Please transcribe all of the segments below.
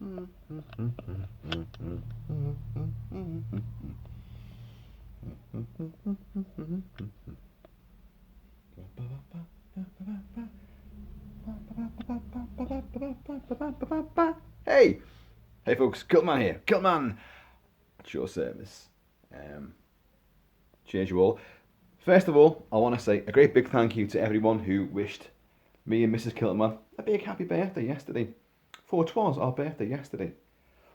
Hey! Hey folks, Kilt-Man here. Kilt-Man at your service. Cheers you all. First of all, I want to say a great big thank you to everyone who wished me and Mrs. Kilt-Man a big happy birthday yesterday. For it was our birthday yesterday.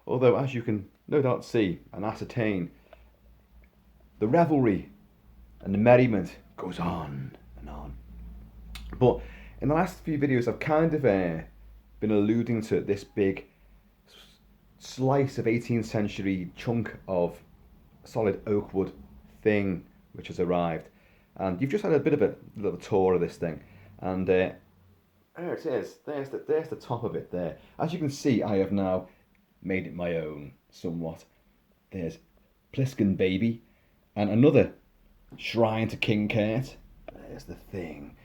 Although, as you can no doubt see and ascertain, the revelry and the merriment goes on and on. But in the last few videos, I've kind of been alluding to this big slice of 18th century chunk of solid oak wood thing which has arrived. And you've just had a bit of a little tour of this thing. And there it is. There's the top of it there. As you can see, I have now made it my own somewhat. There's Plissken baby and another shrine to King Kurt. There's the thing.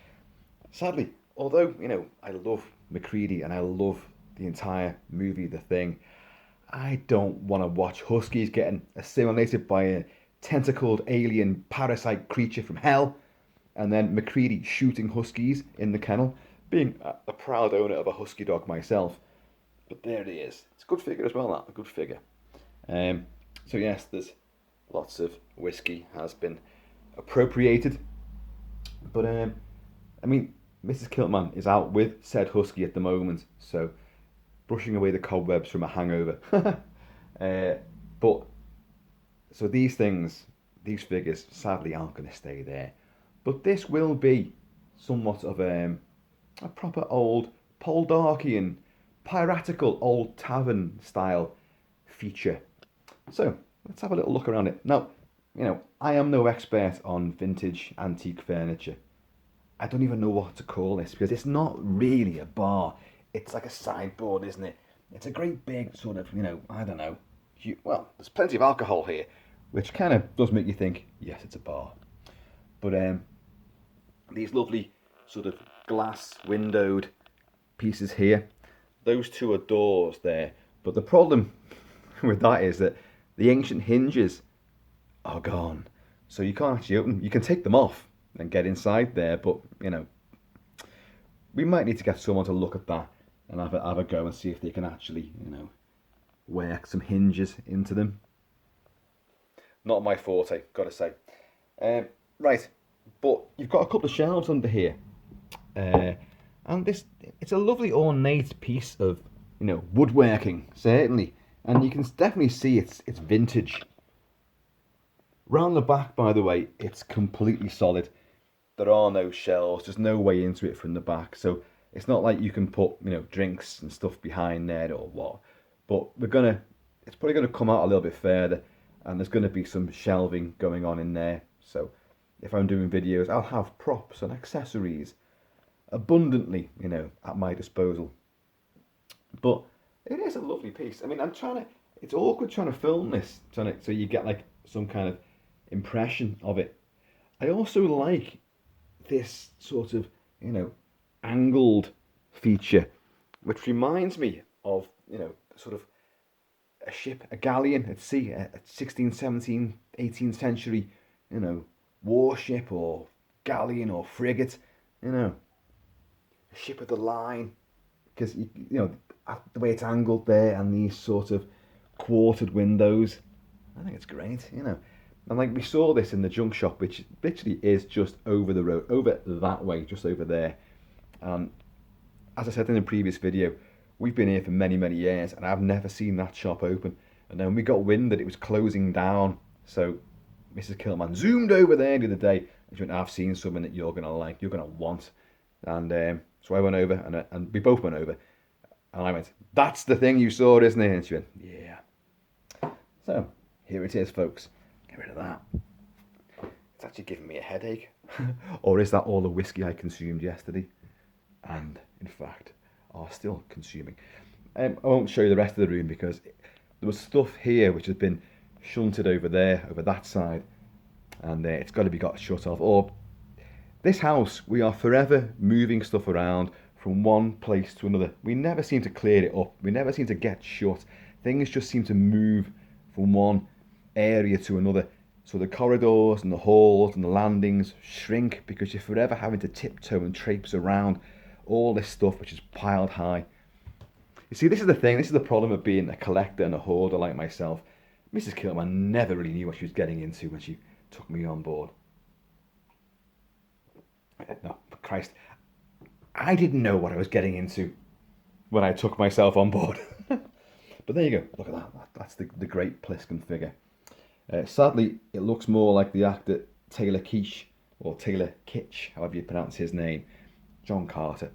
Sadly, although, you know, I love Macready and I love the entire movie The Thing, I don't want to watch huskies getting assimilated by a tentacled alien parasite creature from hell, and then Macready shooting huskies in the kennel, being a proud owner of a husky dog myself. But there it is. It's a good figure as well, that. A good figure. So yes, there's lots of whiskey has been appropriated. But, I mean, Mrs. Kilt-Man is out with said husky at the moment, so brushing away the cobwebs from a hangover. But, so these things, these figures, sadly aren't going to stay there. But this will be somewhat of a proper old Poldarkian, piratical old tavern style feature. So, let's have a little look around it. Now, you know, I am no expert on vintage antique furniture. I don't even know what to call this because it's not really a bar. It's like a sideboard, isn't it? It's a great big sort of, you know, I don't know. Well, there's plenty of alcohol here, which kind of does make you think, yes, it's a bar. But these lovely sort of glass windowed pieces here, those two are doors there. But the problem with that is that the ancient hinges are gone. So you can't actually open. You can take them off and get inside there, but, you know, we might need to get someone to look at that and have a go and see if they can actually, you know, work some hinges into them. Not my forte, gotta say. Right, but you've got a couple of shelves under here. And it's a lovely ornate piece of, you know, woodworking, certainly. And you can definitely see it's vintage. Round the back, by the way, it's completely solid. There are no shelves, there's no way into it from the back. So it's not like you can put, you know, drinks and stuff behind there or what. But it's probably gonna come out a little bit further, and there's gonna be some shelving going on in there. So if I'm doing videos, I'll have props and accessories abundantly, you know, at my disposal. But it is a lovely piece. I mean, it's awkward trying to film this, so you get like some kind of impression of it. I also like this sort of, you know, angled feature, which reminds me of, you know, sort of a ship, a galleon at sea, a 16th, 17th, 18th century, you know, warship or galleon or frigate, you know, a ship of the line, because, you know, the way it's angled there and these sort of quartered windows, I think it's great, you know. And like we saw this in the junk shop, which literally is just over the road, over that way, just over there. As I said in the previous video, we've been here for many, many years and I've never seen that shop open. And then we got wind that it was closing down. So Mrs. Kilt-Man zoomed over there the other day and she went, I've seen something that you're going to like, you're going to want. And so I went over and we both went over. And I went, that's the thing you saw, isn't it? And she went, yeah. So here it is, folks. Get rid of that. It's actually giving me a headache. Or is that all the whiskey I consumed yesterday? And, in fact, are still consuming. I won't show you the rest of the room because there was stuff here which has been shunted over there, over that side. And it's got to be got shut off. Or, this house, we are forever moving stuff around from one place to another. We never seem to clear it up. We never seem to get shut. Things just seem to move from one area to another. So the corridors and the halls and the landings shrink because you're forever having to tiptoe and traipse around all this stuff which is piled high. You see, this is the thing. This is the problem of being a collector and a hoarder like myself. Mrs. Kilt-Man never really knew what she was getting into when she took me on board. No, for Christ, I didn't know what I was getting into when I took myself on board. But there you go. Look at that. That's the great Plissken figure. Sadly, it looks more like the actor Taylor Kitsch, or Taylor Kitsch, however you pronounce his name, John Carter,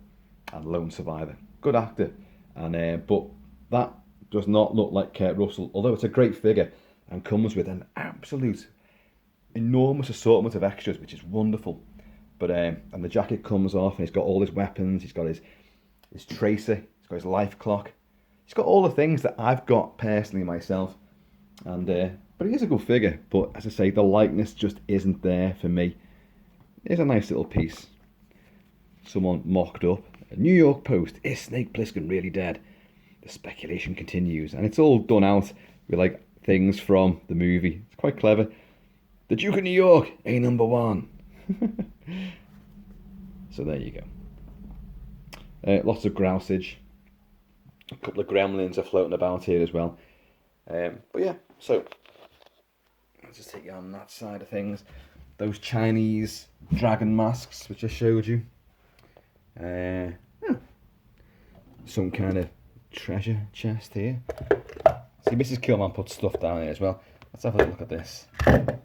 and Lone Survivor. Good actor, and but that does not look like Kurt Russell, although it's a great figure and comes with an absolute enormous assortment of extras, which is wonderful. But and the jacket comes off, and he's got all his weapons. He's got his tracer. He's got his life clock. He's got all the things that I've got personally myself. And but he is a good figure. But as I say, the likeness just isn't there for me. It's a nice little piece. Someone mocked up. A New York Post, is Snake Plissken really dead? The speculation continues, and it's all done out with like things from the movie. It's quite clever. The Duke of New York, A number 1. So there you go. Lots of grousage. A couple of gremlins are floating about here as well. But yeah, so let's just take you on that side of things. Those Chinese dragon masks which I showed you. Yeah. Some kind of treasure chest here. See, Mrs. Kilt-Man put stuff down here as well. Let's have a look at this.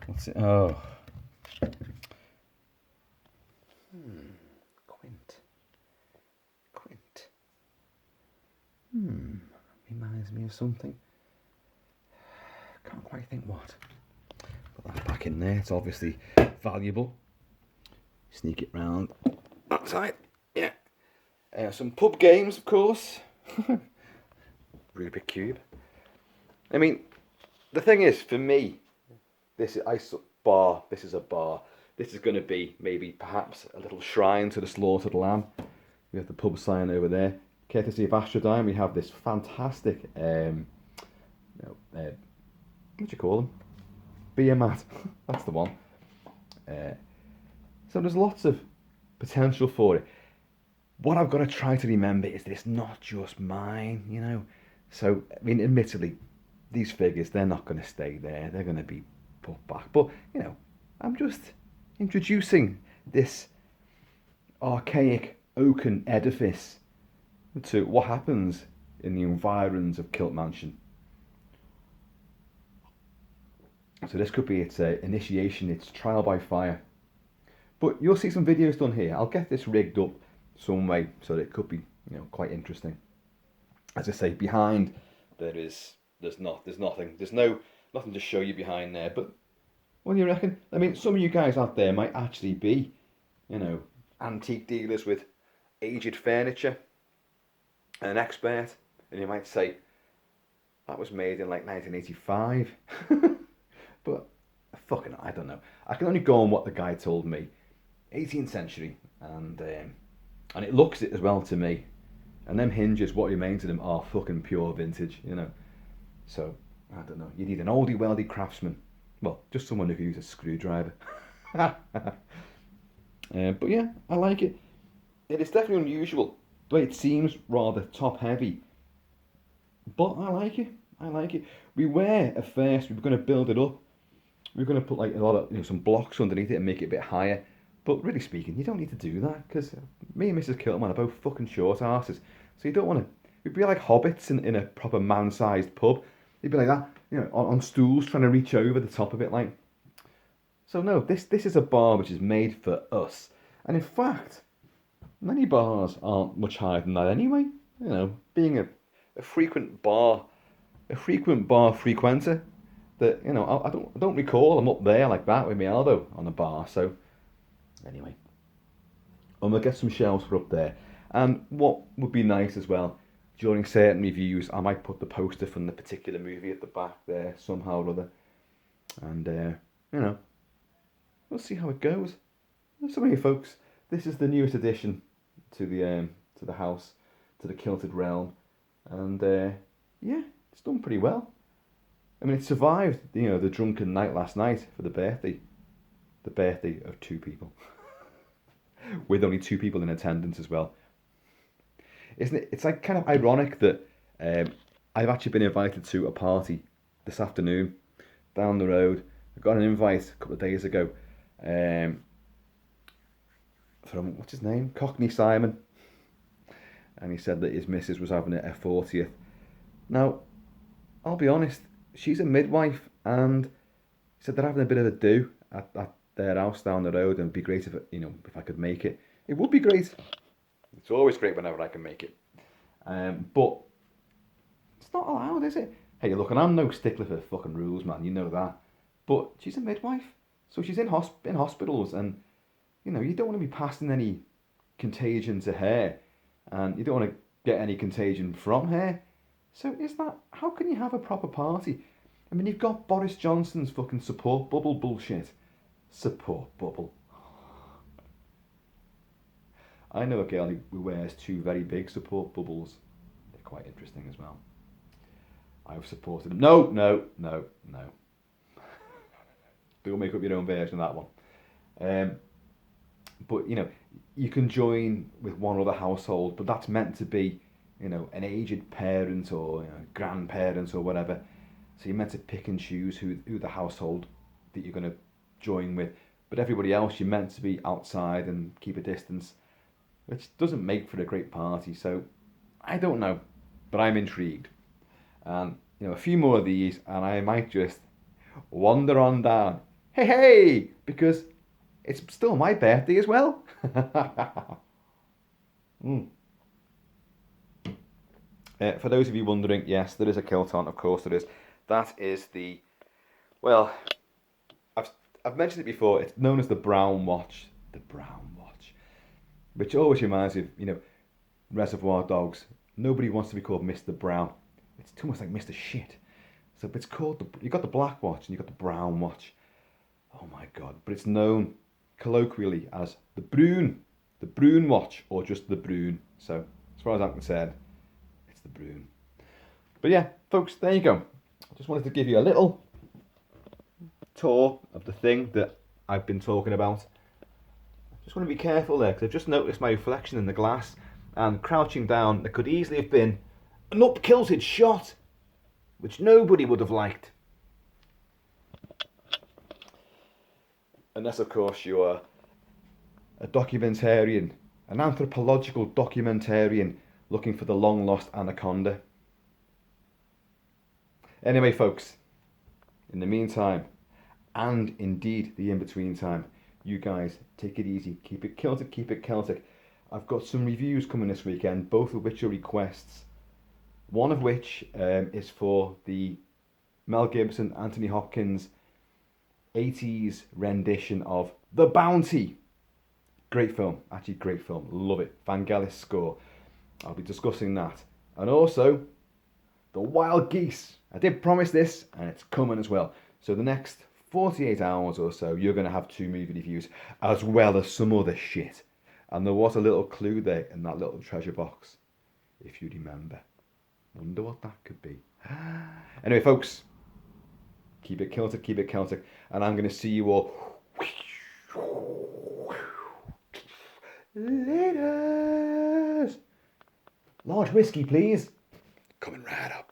What's it? Oh. Quint. Reminds me of something. Can't quite think what. Put that back in there. It's obviously valuable. Sneak it round that side. Yeah. Some pub games, of course. Rubik Cube. I mean, the thing is, for me, this is a bar. This is going to be maybe perhaps a little shrine to the slaughtered lamb. We have the pub sign over there. Courtesy of Astrodyne, we have this fantastic, what do you call them? Beer mat. That's the one. So there's lots of potential for it. What I've got to try to remember is that it's not just mine, you know. So, I mean, admittedly, these figures, they're not going to stay there. They're going to be put back. But, you know, I'm just introducing this archaic oaken edifice to what happens in the environs of Kilt Mansion. So this could be its initiation, its trial by fire. But you'll see some videos done here. I'll get this rigged up some way so that it could be, you know, quite interesting. As I say, behind there's nothing to show you behind there. But what do you reckon? I mean, some of you guys out there might actually be, you know, antique dealers with aged furniture and an expert, and you might say that was made in like 1985. But fucking, I don't know. I can only go on what the guy told me. 18th century, and it looks it as well to me. And them hinges, what remains of them, are fucking pure vintage, you know. So I don't know. You need an oldie weldy craftsman. Well, just someone who can use a screwdriver. But yeah, I like it. It is definitely unusual. The way it seems rather top heavy. But I like it. I like it. We were at first, we were going to build it up. We were going to put like a lot of, you know, some blocks underneath it and make it a bit higher. But really speaking, you don't need to do that, because me and Mrs. Kilt-Man are both fucking short asses. So you don't want to. We'd be like hobbits in a proper man-sized pub. You'd be like that, you know, on stools trying to reach over the top of it, like. So no, this is a bar which is made for us. And in fact, many bars aren't much higher than that anyway. You know, being a frequent bar frequenter, that, you know, I don't recall I'm up there like that with my elbow on the bar. So anyway, I'm gonna get some shelves for up there. And what would be nice as well, during certain reviews, I might put the poster from the particular movie at the back there somehow or other. And you know, we'll see how it goes. So anyway, folks, this is the newest addition to the to the house, to the kilted realm, and yeah, it's done pretty well. I mean, it survived, the drunken night last night for the birthday of 2 people, with only 2 people in attendance as well. Isn't it? It's like kind of ironic that I've actually been invited to a party this afternoon down the road. I got an invite a couple of days ago from, what's his name? Cockney Simon. And he said that his missus was having her 40th. Now, I'll be honest, she's a midwife, and he said they're having a bit of a do at their house down the road, and it'd be great if if I could make it. It would be great. It's always great whenever I can make it. But it's not allowed, is it? Hey, look, and I'm no stickler for fucking rules, man. You know that. But she's a midwife, so she's in hospitals, and you don't want to be passing any contagion to her, and you don't want to get any contagion from her. So how can you have a proper party? I mean, you've got Boris Johnson's fucking support bubble bullshit. Support bubble. I know a girl who wears 2 very big support bubbles. They're quite interesting as well. I've supported them. No. Don't make up your own version of that one. But you can join with one other household, but that's meant to be, an aged parent or grandparent or whatever. So you're meant to pick and choose who the household that you're going to join with. But everybody else, you're meant to be outside and keep a distance, which doesn't make for a great party. So I don't know, but I'm intrigued. And a few more of these, and I might just wander on down. Hey, because it's still my birthday as well. For those of you wondering, yes, there is a kilt on. Of course there is. That is I've mentioned it before. It's known as the Brown Watch. The Brown Watch. Which always reminds me of, Reservoir Dogs. Nobody wants to be called Mr. Brown. It's too much like Mr. Shit. So it's called, you got the Black Watch and you got the Brown Watch. Oh my God. But it's known colloquially as the Broon Watch, or just the Broon. So as far as I'm concerned, it's the Broon. But yeah, folks, there you go. I just wanted to give you a little tour of the thing that I've been talking about. Just want to be careful there, because I've just noticed my reflection in the glass, and crouching down, there could easily have been an up-kilted shot, which nobody would have liked. Unless, of course, you're a documentarian, an anthropological documentarian looking for the long-lost anaconda. Anyway, folks, in the meantime, and indeed the in-between time, you guys take it easy, keep it Celtic, keep it Celtic. I've got some reviews coming this weekend, both of which are requests. One of which is for the Mel Gibson, Anthony Hopkins 80s rendition of The Bounty. Great film, actually great film, love it. Vangelis score. I'll be discussing that. And also, The Wild Geese. I did promise this, and it's coming as well. So the next 48 hours or so, you're going to have 2 movie reviews, as well as some other shit. And there was a little clue there in that little treasure box, if you remember. Wonder what that could be. Anyway, folks, keep it Celtic, and I'm going to see you all later. Large whiskey, please. Coming right up.